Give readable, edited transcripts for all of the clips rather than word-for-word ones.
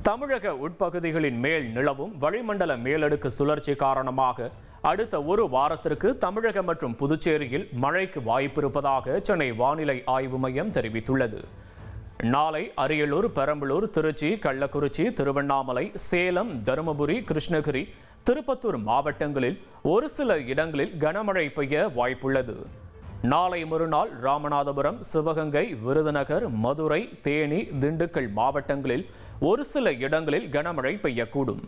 தமிழக உட்பகுதிகளின் மேல் நிலவும் வளிமண்டல மேலடுக்கு சுழற்சி காரணமாக அடுத்த ஒரு வாரத்திற்கு தமிழகம் மற்றும் புதுச்சேரியில் மழைக்கு வாய்ப்பிருப்பதாக சென்னை வானிலை ஆய்வு மையம் தெரிவித்துள்ளது. நாளை அரியலூர், பெரம்பலூர், திருச்சி, கள்ளக்குறிச்சி, திருவண்ணாமலை, சேலம், தருமபுரி, கிருஷ்ணகிரி, திருப்பத்தூர் மாவட்டங்களில் ஒரு சில இடங்களில் கனமழை பெய்ய வாய்ப்புள்ளது. நாளை மறுநாள் ராமநாதபுரம், சிவகங்கை, விருதுநகர், மதுரை, தேனி, திண்டுக்கல் மாவட்டங்களில் ஒரு சில இடங்களில் கனமழை பெய்யக்கூடும்.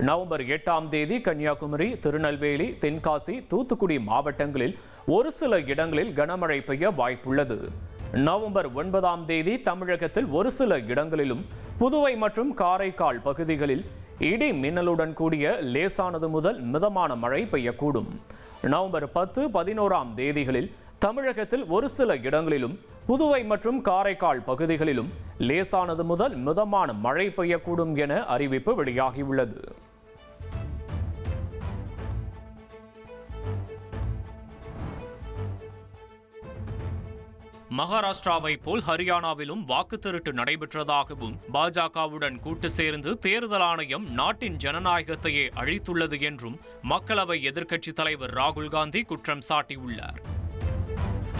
நவம்பர் 8ஆம் தேதி கன்னியாகுமரி, திருநெல்வேலி, தென்காசி, தூத்துக்குடி மாவட்டங்களில் ஒரு சில இடங்களில் கனமழை பெய்ய வாய்ப்புள்ளது. நவம்பர் 9ஆம் தேதி தமிழகத்தில் ஒரு சில இடங்களிலும், புதுவை மற்றும் காரைக்கால் பகுதிகளில் இடி மின்னலுடன் கூடிய லேசானது முதல் மிதமான மழை பெய்யக்கூடும். நவம்பர் 10, 11ஆம் தேதிகளில் தமிழகத்தில் ஒரு சில இடங்களிலும், புதுவை மற்றும் காரைக்கால் பகுதிகளிலும் லேசானது முதல் மிதமான மழை பெய்யக்கூடும் என அறிவிப்பு வெளியாகியுள்ளது. மகாராஷ்டிராவை போல் ஹரியானாவிலும் வாக்கு திருட்டு நடைபெற்றதாகவும், பாஜகவுடன் கூட்டு சேர்ந்து தேர்தல் ஆணையம் நாட்டின் ஜனநாயகத்தையே அழித்துள்ளது என்றும் மக்களவை எதிர்க்கட்சித் தலைவர் ராகுல் காந்தி குற்றம் சாட்டியுள்ளார்.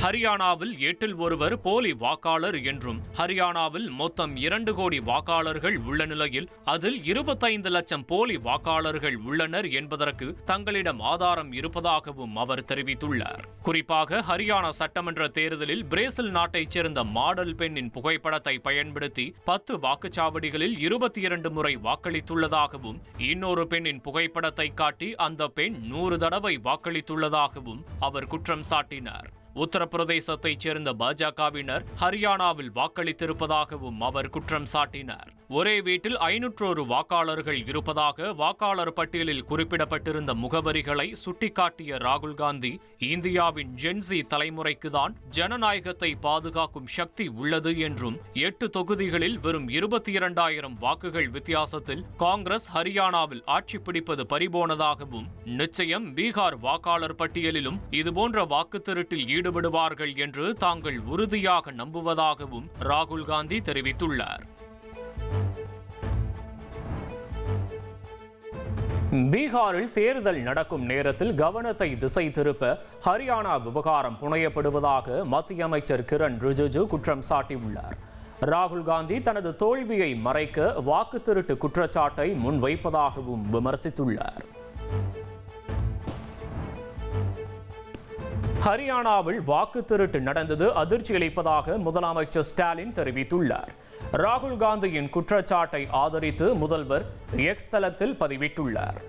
ஹரியானாவில் 8இல் ஒருவர் போலி வாக்காளர் என்றும், ஹரியானாவில் மொத்தம் 2 கோடி வாக்காளர்கள் உள்ள நிலையில் அதில் 25 லட்சம் போலி வாக்காளர்கள் உள்ளனர் என்பதற்கு தங்களிடம் ஆதாரம் இருப்பதாகவும் அவர் தெரிவித்துள்ளார். குறிப்பாக ஹரியானா சட்டமன்ற தேர்தலில் பிரேசில் நாட்டைச் சேர்ந்த மாடல் பெண்ணின் புகைப்படத்தை பயன்படுத்தி 10 வாக்குச்சாவடிகளில் 22 முறை வாக்களித்துள்ளதாகவும், இன்னொரு பெண்ணின் புகைப்படத்தை காட்டி அந்த பெண் 100 தடவை வாக்களித்துள்ளதாகவும் அவர் குற்றம் சாட்டினார். உத்தரப்பிரதேசத்தைச் சேர்ந்த பாஜகவினர் ஹரியானாவில் வாக்களித்திருப்பதாகவும் அவர் குற்றம் சாட்டினார். ஒரே வீட்டில் 501 வாக்காளர்கள் இருப்பதாக வாக்காளர் பட்டியலில் குறிப்பிடப்பட்டிருந்த முகவரிகளை சுட்டிக்காட்டிய ராகுல் காந்தி, இந்தியாவின் ஜென்சி தலைமுறைக்குதான் ஜனநாயகத்தை பாதுகாக்கும் சக்தி உள்ளது என்றும், 8 தொகுதிகளில் வெறும் 22,000 வாக்குகள் வித்தியாசத்தில் காங்கிரஸ் ஹரியானாவில் ஆட்சி பிடிப்பது பறிபோனதாகவும், நிச்சயம் பீகார் வாக்காளர் பட்டியலிலும் இதுபோன்ற வாக்கு திருட்டில் ஈடுபடுவார்கள் என்று தாங்கள் உறுதியாக நம்புவதாகவும் ராகுல் காந்தி தெரிவித்துள்ளார். பீகாரில் தேர்தல் நடக்கும் நேரத்தில் கவனத்தை திசை திருப்ப ஹரியானா விவகாரம் புனையப்படுவதாக மத்திய அமைச்சர் கிரண் ரிஜிஜு குற்றம் சாட்டியுள்ளார். ராகுல் காந்தி தனது தோல்வியை மறைக்க வாக்கு திருட்டு குற்றச்சாட்டை முன்வைப்பதாகவும் விமர்சித்துள்ளார். ஹரியானாவில் வாக்கு திருட்டு நடந்தது அதிர்ச்சியளிப்பதாக முதலமைச்சர் ஸ்டாலின் தெரிவித்துள்ளார். ராகுல் காந்தியின் குற்றச்சாட்டை ஆதரித்து முதல்வர் எக்ஸ் தளத்தில் பதிவிட்டுள்ளார்.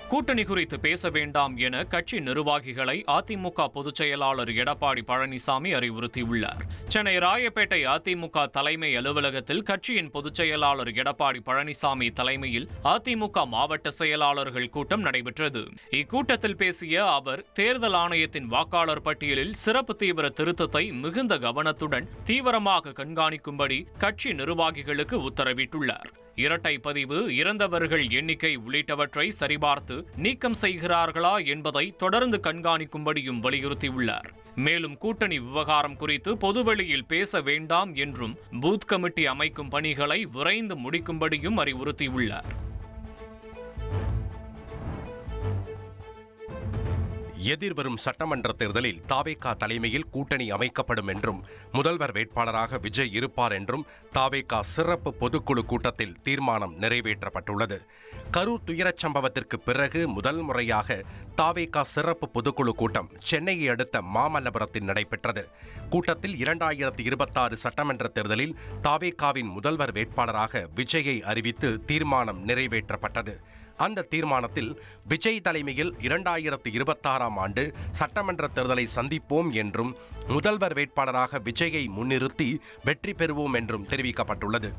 கூட்டணி குறித்து பேச வேண்டாம் என கட்சி நிர்வாகிகளை அதிமுக பொதுச் செயலாளர் எடப்பாடி பழனிசாமி அறிவுறுத்தியுள்ளார். சென்னை ராயப்பேட்டை அதிமுக தலைமை அலுவலகத்தில் கட்சியின் பொதுச் செயலாளர் எடப்பாடி பழனிசாமி தலைமையில் அதிமுக மாவட்ட செயலாளர்கள் கூட்டம் நடைபெற்றது. இக்கூட்டத்தில் பேசிய அவர், தேர்தல் ஆணையத்தின் வாக்காளர் பட்டியலில் சிறப்பு தீவிர திருத்தத்தை மிகுந்த கவனத்துடன் தீவிரமாக கண்காணிக்கும்படி கட்சி நிர்வாகிகளுக்கு உத்தரவிட்டுள்ளார். இரட்டை பதிவு, இறந்தவர்கள் எண்ணிக்கை உள்ளிட்டவற்றை சரிபார்த்து நீக்கம் செய்கிறார்களா என்பதை தொடர்ந்து கண்காணிக்கும்படியும் வலியுறுத்தியுள்ளார். மேலும் கூட்டணி விவகாரம் குறித்து பொதுவெளியில் பேச வேண்டாம் என்றும், பூத் கமிட்டி அமைக்கும் பணிகளை விரைந்து முடிக்கும்படியும் அறிவுறுத்தியுள்ளார். எதிர்வரும் சட்டமன்ற தேர்தலில் தாவேகா தலைமையில் கூட்டணி அமைக்கப்படும் என்றும், முதல்வர் வேட்பாளராக விஜய் இருப்பார் என்றும் தாவேகா சிறப்பு பொதுக்குழு கூட்டத்தில் தீர்மானம் நிறைவேற்றப்பட்டுள்ளது. கரூர் துயரச் சம்பவத்திற்கு பிறகு முதல் முறையாக தாவேகா சிறப்பு பொதுக்குழு கூட்டம் சென்னையை அடுத்த மாமல்லபுரத்தில் நடைபெற்றது. கூட்டத்தில் 2026 சட்டமன்ற தேர்தலில் தாவேகாவின் முதல்வர் வேட்பாளராக விஜயை அறிவித்து தீர்மானம் நிறைவேற்றப்பட்டது. அந்த தீர்மானத்தில் விஜய் தலைமையில் 2026ஆம் ஆண்டு சட்டமன்ற தேர்தலை சந்திப்போம் என்றும், முதல்வர் வேட்பாளராக விஜயை முன்னிறுத்தி வெற்றி பெறுவோம் என்றும் தெரிவிக்கப்பட்டுள்ளது.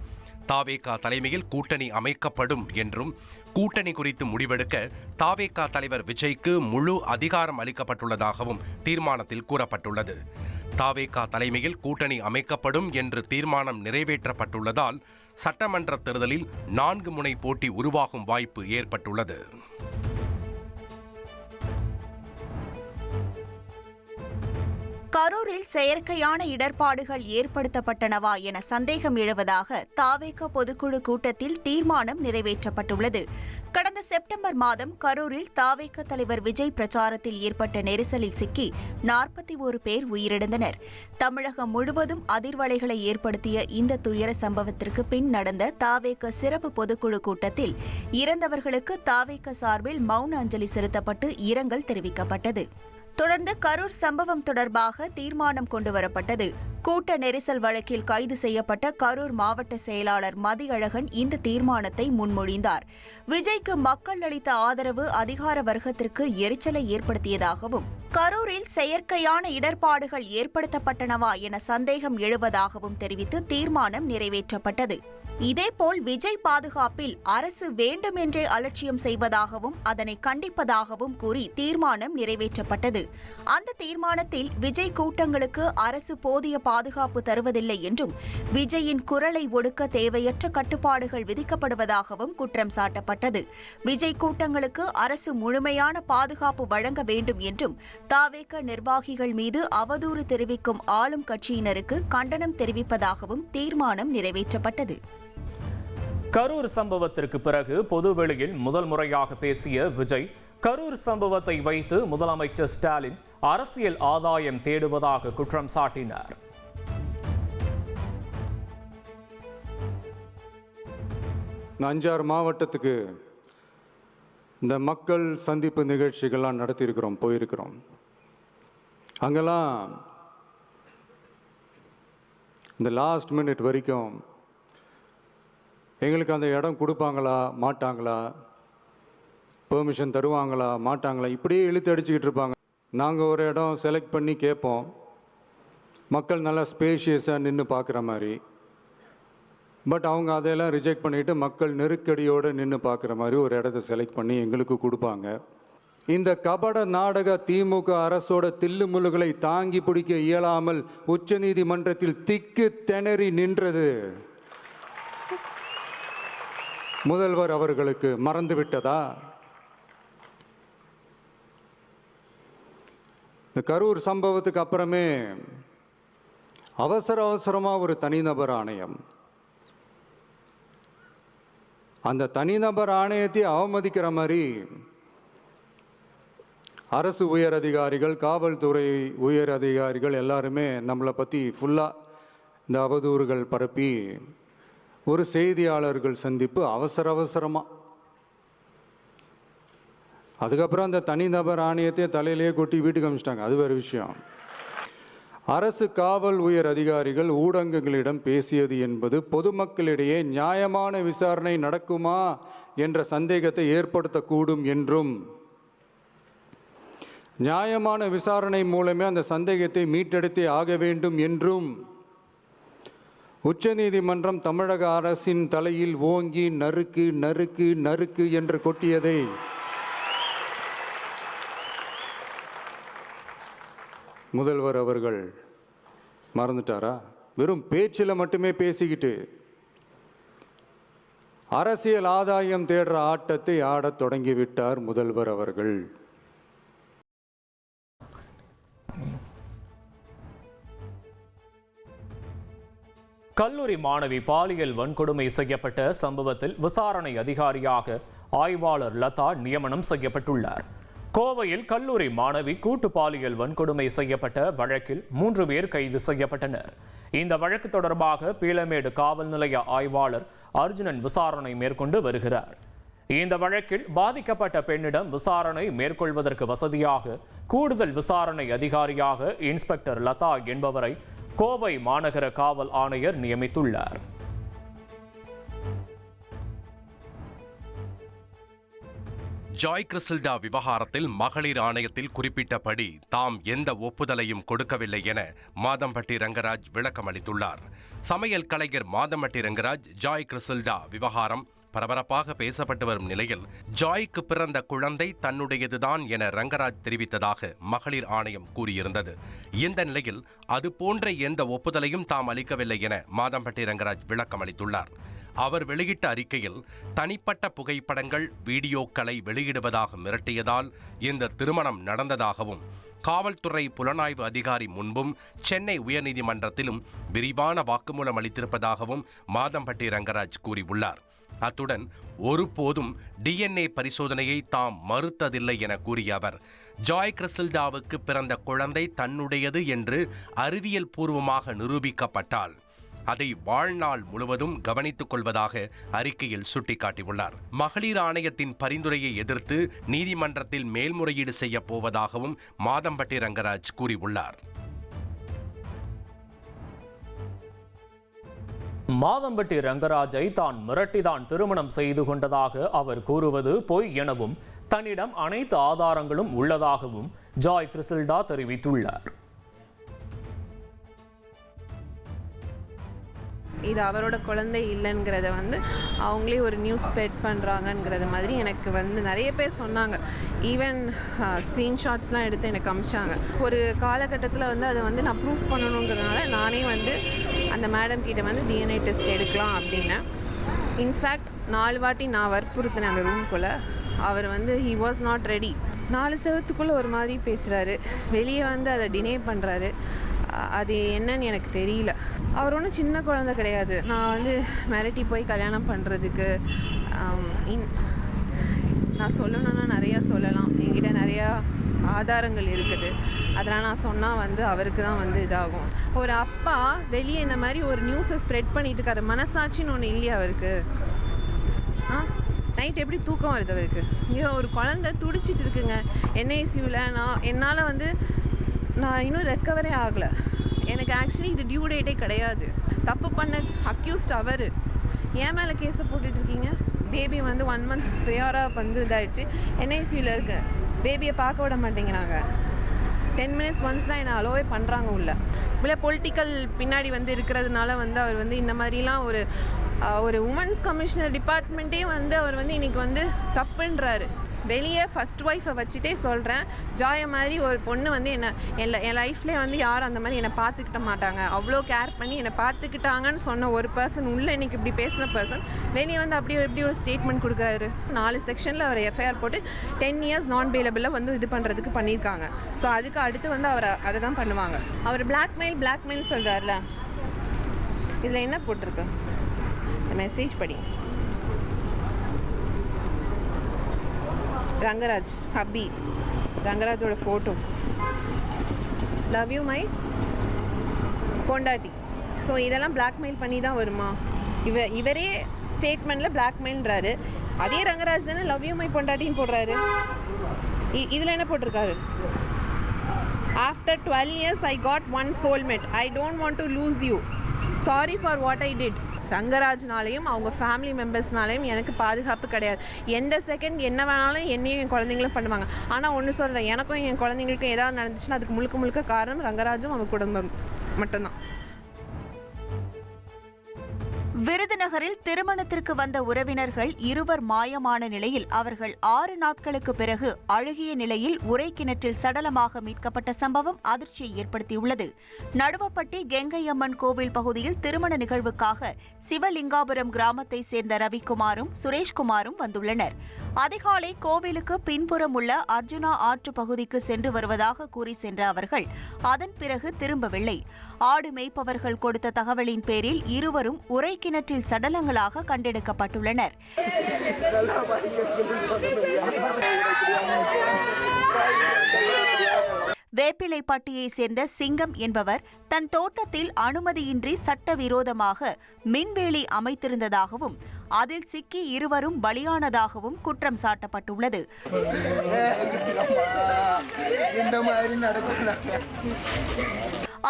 தாவேகா தலைமையில் கூட்டணி அமைக்கப்படும் என்றும், கூட்டணி குறித்து முடிவெடுக்க தாவேகா தலைவர் விஜய்க்கு முழு அதிகாரம் அளிக்கப்பட்டுள்ளதாகவும் தீர்மானத்தில் கூறப்பட்டுள்ளது. தாவேகா தலைமையில் கூட்டணி அமைக்கப்படும் என்று தீர்மானம் நிறைவேற்றப்பட்டுள்ளதால் சட்டமன்ற தேர்தலில் 4 முனை போட்டி உருவாகும் வாய்ப்பு ஏற்பட்டுள்ளது. கரூரில் செயற்கையான இடர்பாடுகள் ஏற்படுத்தப்பட்டனவா என சந்தேகம் எழுவதாக தாவேக பொதுக்குழு கூட்டத்தில் தீர்மானம் நிறைவேற்றப்பட்டுள்ளது. கடந்த செப்டம்பர் மாதம் கரூரில் தாவேக தலைவர் விஜய் பிரச்சாரத்தில் ஏற்பட்ட நெரிசலில் சிக்கி 41 பேர் உயிரிழந்தனர். தமிழகம் முழுவதும் அதிர்வலைகளை ஏற்படுத்திய இந்த துயர சம்பவத்திற்கு பின் நடந்த தாவேக சிறப்பு பொதுக்குழு கூட்டத்தில் இறந்தவர்களுக்கு தாவேக சார்பில் மௌன அஞ்சலி செலுத்தப்பட்டு இரங்கல் தெரிவிக்கப்பட்டது. தொடர்ந்து கரூர் சம்பவம் தொடர்பாக தீர்மானம் கொண்டுவரப்பட்டது. கூட்ட நெரிசல் வழக்கில் கைது செய்யப்பட்ட கரூர் மாவட்ட செயலாளர் மதியழகன் இந்த தீர்மானத்தை முன்மொழிந்தார். விஜய்க்கு மக்கள் அளித்த ஆதரவு அதிகார வர்க்கத்திற்கு எரிச்சலை ஏற்படுத்தியதாகவும், கரூரில் செயற்கையான இடர்பாடுகள் ஏற்படுத்தப்பட்டனவா என சந்தேகம் எழுவதாகவும் தெரிவித்து தீர்மானம் நிறைவேற்றப்பட்டது. இதேபோல் விஜய் பாதுகாப்பில் அரசு வேண்டுமென்றே அலட்சியம் செய்வதாகவும் அதனை கண்டிப்பதாகவும் கூறி தீர்மானம் நிறைவேற்றப்பட்டது. அந்த தீர்மானத்தில் விஜய் கூட்டங்களுக்கு அரசு போதிய பாதுகாப்பு தருவதில்லை என்றும், விஜயின் குரலை ஒடுக்க தேவையற்ற கட்டுப்பாடுகள் விதிக்கப்படுவதாகவும் குற்றம் சாட்டப்பட்டது. விஜய் கூட்டங்களுக்கு அரசு முழுமையான பாதுகாப்பு வழங்க வேண்டும் என்றும், தாவேக நிர்வாகிகள் மீது அவதூறு தெரிவிக்கும் ஆளும் கட்சியினருக்கு கண்டனம் தெரிவிப்பதாகவும் தீர்மானம் நிறைவேற்றப்பட்டது. கரூர் சம்பவத்திற்கு பிறகு பொதுவெளியில் முதல் முறையாக பேசிய விஜய், கரூர் சம்பவத்தை வைத்து முதலமைச்சர் ஸ்டாலின் அரசியல் ஆதாயம் தேடுவதாக குற்றம் சாட்டினார். அஞ்சாறு மாவட்டத்துக்கு இந்த மக்கள் சந்திப்பு நிகழ்ச்சிகள்லாம் நடத்தியிருக்கிறோம், போயிருக்கிறோம். அங்கெல்லாம் இந்த லாஸ்ட் மினிட் வரைக்கும் எங்களுக்கு அந்த இடம் கொடுப்பாங்களா மாட்டாங்களா, பெர்மிஷன் தருவாங்களா மாட்டாங்களா, இப்படியே இழுத்து அடிச்சுக்கிட்டு இருப்பாங்க. நாங்கள் ஒரு இடம் செலக்ட் பண்ணி கேட்போம், மக்கள் நல்லா ஸ்பேஷியஸாக நின்று பார்க்குற மாதிரி. பட் அவங்க அதையெல்லாம் ரிஜெக்ட் பண்ணிவிட்டு மக்கள் நெருக்கடியோடு நின்று பார்க்குற மாதிரி ஒரு இடத்த செலக்ட் பண்ணி எங்களுக்கு கொடுப்பாங்க. இந்த கபட நாடக திமுக அரசோட தில்லுமுல்லுகளை தாங்கி பிடிக்க இயலாமல் உச்சநீதிமன்றத்தில் திக்கு திணறி நின்றது முதல்வர் அவர்களுக்கு மறந்துவிட்டதா? இந்த கரூர் சம்பவத்துக்கு அப்புறமே அவசரமாக ஒரு தனிநபர் ஆணையம், அந்த தனிநபர் ஆணையத்தை அவமதிக்கிற மாதிரி அரசு உயர் அதிகாரிகள், காவல்துறை உயர் அதிகாரிகள் எல்லாருமே நம்மளை பற்றி ஃபுல்லாக இந்த அவதூறுகள் பரப்பி ஒரு செய்தியாளர்கள் சந்திப்பு அவசரமாக. அதுக்கப்புறம் அந்த தனிநபர் ஆணையத்தை தலையிலேயே கொட்டி வீட்டுக்கு அனுப்பிச்சிட்டாங்க. அது வேறு விஷயம். அரசு காவல் உயர் அதிகாரிகள் ஊடகங்களிடம் பேசியது என்பது பொதுமக்களிடையே நியாயமான விசாரணை நடக்குமா என்ற சந்தேகத்தை ஏற்படுத்தக்கூடும் என்றும், நியாயமான விசாரணை மூலமே அந்த சந்தேகத்தை மீட்டெடுத்தே ஆக வேண்டும் என்றும் உச்சநீதிமன்றம் தமிழக அரசின் தலையில் ஓங்கி நறுக்கு நறுக்கு நறுக்கு என்று கொட்டியதை முதல்வர் அவர்கள் மறந்துட்டாரா? வெறும் பேச்சில் மட்டுமே பேசிக்கிட்டு அரசியல் ஆதாயம் தேடுற ஆட்டத்தை ஆடத் தொடங்கிவிட்டார் முதல்வர் அவர்கள். கல்லூரி மாணவி பாலியல் வன்கொடுமை செய்யப்பட்ட சம்பவத்தில் விசாரணை அதிகாரியாக ஆய்வாளர் லதா நியமனம் செய்யப்பட்டுள்ளார். கோவையில் கல்லூரி மாணவி கூட்டு பாலியல் வன்கொடுமை செய்யப்பட்ட வழக்கில் 3 பேர் கைது செய்யப்பட்டனர். இந்த வழக்கு தொடர்பாக பீளமேடு காவல் நிலைய ஆய்வாளர் அர்ஜுனன் விசாரணை மேற்கொண்டு வருகிறார். இந்த வழக்கில் பாதிக்கப்பட்ட பெண்ணிடம் விசாரணை மேற்கொள்வதற்கு வசதியாக கூடுதல் விசாரணை அதிகாரியாக இன்ஸ்பெக்டர் லதா என்பவரை கோவை மாநகர காவல் ஆணையர் நியமித்துள்ளார். ஜாய் கிறிசல்டா விவகாரத்தில் மகளிர் ஆணையத்தில் குறிப்பிட்டபடி தாம் எந்த ஒப்புதலையும் கொடுக்கவில்லை என மாதம்பட்டி ரங்கராஜ் விளக்கம் அளித்துள்ளார். சமையல் கலைஞர் மாதம்பட்டி ரங்கராஜ் ஜாய் கிறிசல்டா விவகாரம் பரபரப்பாக பேசப்பட்டு வரும் நிலையில் ஜாய்க்கு பிறந்த குழந்தை தன்னுடையதுதான் என ரங்கராஜ் தெரிவித்ததாக மகளிர் ஆணையம் கூறியிருந்தது. இந்த நிலையில் அது போன்ற எந்த ஒப்புதலையும் தாம் அளிக்கவில்லை என மாதம்பட்டி ரங்கராஜ் விளக்கம் அளித்துள்ளார். அவர் வெளியிட்ட அறிக்கையில் தனிப்பட்ட புகைப்படங்கள், வீடியோக்களை வெளியிடுவதாக மிரட்டியதால் இந்த திருமணம் நடந்ததாகவும், காவல்துறை புலனாய்வு அதிகாரி முன்பும் சென்னை உயர்நீதிமன்றத்திலும் விரிவான வாக்குமூலம் அளித்திருப்பதாகவும் மாதம்பட்டி ரங்கராஜ் கூறியுள்ளார். அத்துடன் ஒருபோதும் DNA பரிசோதனையை தாம் மறுத்ததில்லை என கூறிய அவர், ஜாய் கிறிசல்டாவுக்கு பிறந்த குழந்தை தன்னுடையது என்று அறிவியல் பூர்வமாக நிரூபிக்கப்பட்டால் அதை வாழ்நாள் முழுவதும் கவனித்துக் கொள்வதாக அறிக்கையில் சுட்டிக்காட்டியுள்ளார். மகளிர் ஆணையத்தின் பரிந்துரையை எதிர்த்து நீதிமன்றத்தில் மேல்முறையீடு செய்யப் போவதாகவும் மாதம்பட்டி ரங்கராஜ் கூறியுள்ளார். மாதம்பட்டி ரங்கராஜை தான் மிரட்டிதான் திருமணம் செய்து கொண்டதாக அவர் கூறுவது பொய் எனவும், தன்னிடம் அனைத்து ஆதாரங்களும் உள்ளதாகவும் ஜாய் கிறிசல்டா தெரிவித்துள்ளார். இது அவரோட குழந்தை இல்லைங்கிறத அவங்களே ஒரு நியூஸ் ஸ்ப்ரெட் பண்ணுறாங்கங்கிறது மாதிரி எனக்கு நிறைய பேர் சொன்னாங்க. ஈவன் ஸ்க்ரீன்ஷாட்ஸ்லாம் எடுத்து எனக்கு அமிச்சாங்க. ஒரு காலகட்டத்தில் அதை நான் ப்ரூஃப் பண்ணணுங்கிறதுனால நானே அந்த மேடம் கிட்ட DNA டெஸ்ட் எடுக்கலாம் அப்படின்னு. இன்ஃபேக்ட் 4 வாட்டி நான் வற்புறுத்தினேன் அந்த ரூம்குள்ளே. அவர் ஹி வாஸ் நாட் ரெடி. 4 செவத்துக்குள்ளே ஒரு மாதிரி பேசுகிறாரு, வெளியே அதை டினே பண்ணுறாரு. அது என்னன்னு எனக்கு தெரியல. அவர் ஒன்றும் சின்ன குழந்தை கிடையாது. நான் மிரட்டி போய் கல்யாணம் பண்ணுறதுக்கு நான் சொல்லணுன்னா நிறையா சொல்லலாம். என்கிட்ட நிறையா ஆதாரங்கள் இருக்குது. அதெல்லாம் நான் சொன்னால் அவருக்கு தான் இதாகும். ஒரு அப்பா வெளியே இந்த மாதிரி ஒரு நியூஸை ஸ்ப்ரெட் பண்ணிட்டு இருக்காரு. மனசாட்சின்னு ஒன்று இல்லையா அவருக்கு? நைட் எப்படி தூக்கம் வருது அவருக்கு? ஐயோ, ஒரு குழந்தை துடிச்சிட்டு இருக்குங்க NICUவில். என்னால் நான் இன்னும் ரெக்கவரே ஆகலை. எனக்கு ஆக்சுவலி இது டியூ டேட்டே கிடையாது. தப்பு பண்ண அக்யூஸ்ட் அவர். ஏன் மேலே கேஸை போட்டுட்ருக்கீங்க? Baby 1 month ப்ரியாராக இதாகிடுச்சு. NICUவில் இருக்கு. பேபியை பார்க்க விட மாட்டேங்கிறாங்க. 10 minutes ஒன்ஸ் தான் என்னை அலோவே பண்ணுறாங்க உள்ள. இல்லை பொலிட்டிக்கல் பின்னாடி இருக்கிறதுனால அவர் இந்த மாதிரிலாம் ஒரு உமன்ஸ் கமிஷனர் டிபார்ட்மெண்ட்டே அவர் இன்னைக்கு தப்புன்றாரு. வெளியே ஃபர்ஸ்ட் ஒய்ஃபை வச்சுட்டே சொல்கிறேன், ஜாய மாதிரி ஒரு பொண்ணு என் லைஃப்லேயே யாரும் அந்த மாதிரி என்னை பார்த்துக்கிட்ட மாட்டாங்க, அவ்வளோ கேர் பண்ணி என்னை பார்த்துக்கிட்டாங்கன்னு சொன்ன ஒரு பர்சன் உள்ளே இன்றைக்கி இப்படி பேசின பர்சன் வெளியே அப்படி எப்படி ஒரு ஸ்டேட்மெண்ட் கொடுக்குறாரு. 4 செக்ஷனில் அவர் FIR போட்டு 10 years நான் பெயிலபிளாக இது பண்ணுறதுக்கு பண்ணியிருக்காங்க. ஸோ அதுக்கு அடுத்து அவர் அதை தான் பண்ணுவாங்க. அவர் பிளாக்மெயில் சொல்கிறார்ல, இதில் என்ன போட்டிருக்கு? மெசேஜ் படி. ரங்கராஜ் ஹப்பி, ரங்கராஜோட ஃபோட்டோ, லவ் யூ மை பொண்டாட்டி. ஸோ இதெல்லாம் பிளாக்மெயில் பண்ணி தான் வருமா? இவரே ஸ்டேட்மெண்ட்டில் பிளாக்மெயில்ன்றாரு. அதே ரங்கராஜ் தானே லவ் யூ மை பொண்டாட்டின்னு போடுறாரு. இதில் என்ன போட்டிருக்காரு? After 12 years I got one soulmate. I don't want to lose you. Sorry for what I did. ரங்கராஜ்னாலையும் அவங்க ஃபேமிலி மெம்பர்ஸ்னாலையும் எனக்கு பாதுகாப்பு கிடையாது. எந்த செகண்ட் என்ன வேணாலும் என்னையும் என் குழந்தைங்களும் பண்ணுவாங்க. ஆனால் ஒன்று சொல்கிறேன், எனக்கும் என் குழந்தைங்களுக்கும் ஏதாவது நடந்துச்சுன்னா அதுக்கு முழுக்க காரணம் ரங்கராஜும் அவங்க குடும்பம் மட்டும்தான். விருதுநகரில் திருமணத்திற்கு வந்த உறவினர்கள் இருவர் மாயமான நிலையில் அவர்கள் 6 நாட்களுக்கு பிறகு அழுகிய நிலையில் உரை கிணற்றில் சடலமாக மீட்கப்பட்ட சம்பவம் அதிர்ச்சியை ஏற்படுத்தியுள்ளது. நடுவப்பட்டி கெங்கையம்மன் கோவில் பகுதியில் திருமண நிகழ்வுக்காக சிவலிங்காபுரம் கிராமத்தை சேர்ந்த ரவிக்குமாரும் சுரேஷ்குமாரும் வந்துள்ளனர். அதிகாலை கோவிலுக்கு பின்புறம் உள்ள அர்ஜுனா ஆற்று பகுதிக்கு சென்று வருவதாக கூறி சென்ற அவர்கள் அதன் பிறகு திரும்பவில்லை. ஆடு மேய்ப்பவர்கள் கொடுத்த தகவலின் பேரில் இருவரும் உரை கிணற்றில் சடலங்களாக கண்டெடுக்கப்பட்டுள்ளனர். வேப்பிலைப்பட்டியை சேர்ந்த சிங்கம் என்பவர் தன் தோட்டத்தில் அனுமதியின்றி சட்டவிரோதமாக மின்வேலி அமைத்திருந்ததாகவும் அதில் சிக்கி இருவரும் பலியானதாகவும் குற்றம் சாட்டப்பட்டுள்ளது.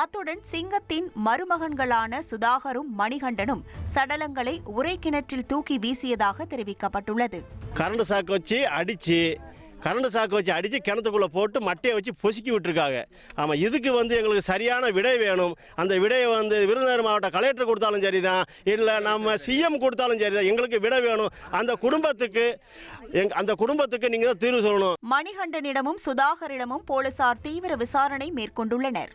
அத்துடன் சிங்கத்தின் மருமகன்களான சுதாகரும் மணிகண்டனும் சடலங்களை உரை கிணற்றில் தூக்கி வீசியதாக தெரிவிக்கப்பட்டுள்ளது. கரண்ட் சாக்கு வச்சு அடித்து கிணத்துக்குள்ளே போட்டு மட்டையை வச்சு பொசுக்கி விட்டுருக்காங்க. ஆமாம், இதுக்கு எங்களுக்கு சரியான விடை வேணும். அந்த விடையை விருதுநகர் மாவட்ட கலெக்டர் கொடுத்தாலும் சரி தான், இல்லை நம்ம CM கொடுத்தாலும் சரி தான், எங்களுக்கு விடை வேணும். அந்த குடும்பத்துக்கு நீங்கள் தான் தீர்வு சொல்லணும். மணிகண்டனிடமும் சுதாகரிடமும் போலீசார் தீவிர விசாரணை மேற்கொண்டுள்ளனர்.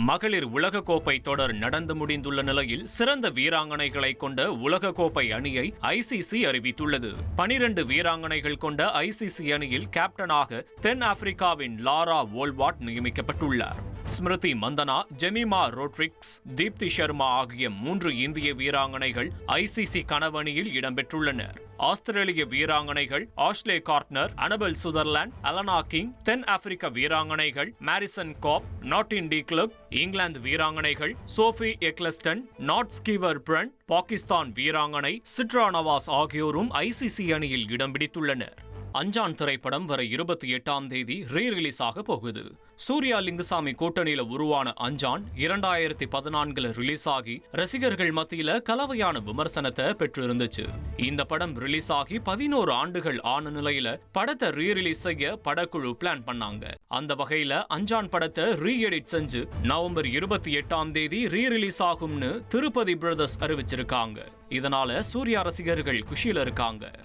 மகளிர் உலகக்கோப்பை தொடர் நடந்து முடிந்துள்ள நிலையில் சிறந்த வீராங்கனைகளை கொண்ட உலகக்கோப்பை அணியை ஐசிசி அறிவித்துள்ளது. 12 வீராங்கனைகள் கொண்ட ஐசிசி அணியில் கேப்டனாக தென் ஆப்பிரிக்காவின் லாரா வோல்வாட் நியமிக்கப்பட்டுள்ளார். ஸ்மிருதி மந்தனா, ஜெமிமா ரோட்ரிக்ஸ், தீப்தி சர்மா ஆகிய 3 இந்திய வீராங்கனைகள் ஐசிசி கனவணியில் இடம்பெற்றுள்ளனர். ஆஸ்திரேலிய வீராங்கனைகள் Ashleigh Gardner, Annabel Sutherland, Alana King, தென் ஆப்பிரிக்க வீராங்கனைகள் Marizanne Kapp, Nadine de Klerk, இங்கிலாந்து வீராங்கனைகள் Sophie Ecclestone, Nat Sciver Brunt, Pakistan வீராங்கனை சிட்ரா நவாஸ் ஆகியோரும் ஐசிசி அணியில் இடம் பிடித்துள்ளனர். அஞ்சான் திரைப்படம் வர 28ஆம் தேதி ரீ-ரிலீஸ் ஆக போகுது. சூர்யா லிங்குசாமி கூட்டணியில உருவான அஞ்சான் 2014 ரிலீஸ் ஆகி ரசிகர்கள் மத்தியில கலவையான விமர்சனத்தை பெற்றிருந்துச்சு. இந்த படம் ரிலீஸ் ஆகி 11 ஆண்டுகள் ஆன நிலையில படத்தை ரீ-ரிலீஸ் செய்ய படக்குழு பிளான் பண்ணாங்க. அந்த வகையில அஞ்சான் படத்தை ரீ-எடிட் செஞ்சு நவம்பர் 28ஆம் தேதி ரீ-ரிலீஸ் ஆகும்னு திருப்பதி பிரதர்ஸ் அறிவிச்சிருக்காங்க. இதனால சூர்யா ரசிகர்கள் குஷியில இருக்காங்க.